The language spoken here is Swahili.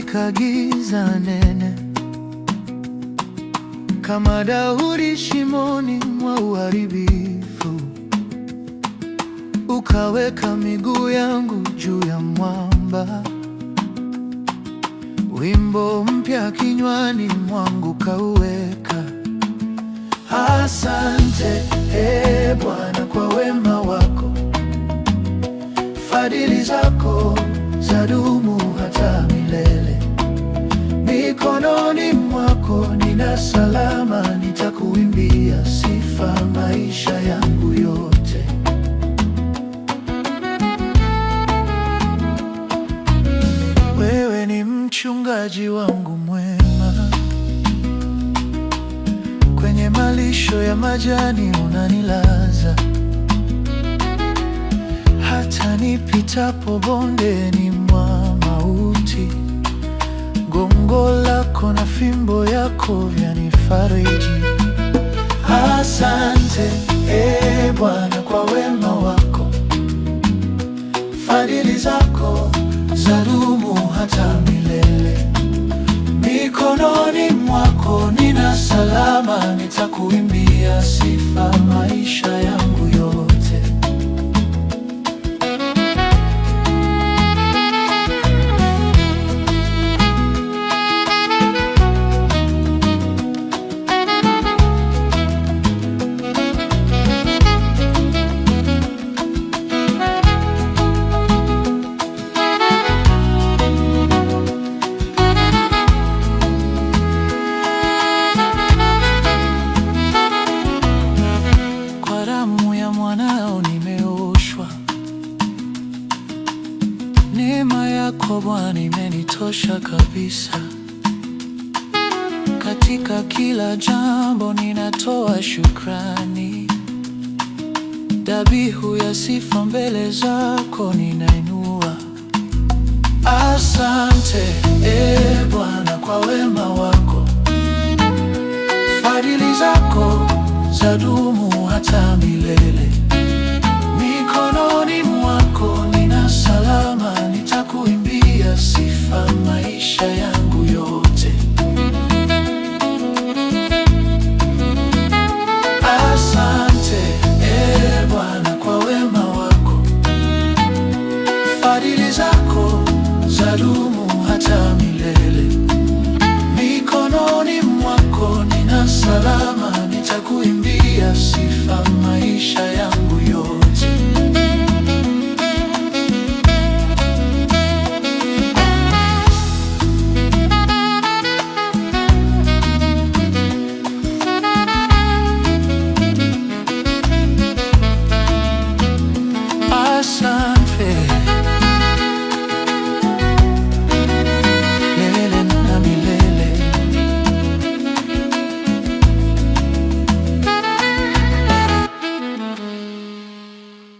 katika giza nene, kama Daudi shimoni mwa uharibifu. Ukaweka miguu yangu juu ya mwamba, wimbo mpya kinywani mwangu kauweka. Asante Bwana kwa wema wako, fadhili zako zadumu hata milele. Mikononi mwako nina salama, nitakuimbia sifa maisha yangu yote. Wewe ni mchungaji wangu mwema, kwenye malisho ya majani unanilaza. Hata nipitapo bondeni mwa mauti, gongo lako na fimbo yako vyanifariji. Asante Bwana kwa wema wako, fadhili zako zadumu hata milele. Mikononi mwako nina salama, nitakuimbia sifa maisha yangu yote. Mwanao nimeoshwa, neema yako Bwana imenitosha kabisa. Katika kila jambo ninatoa shukrani, dhabihu ya sifa mbele zako ninainua. Asante Bwana kwa wema wako, fadhili zako zadumu hata milele. Mikononi mwako nina salama, nitakuimbia sifa maisha yangu yote. Asante Bwana kwa wema wako, fadhili zako zadumu hata milele.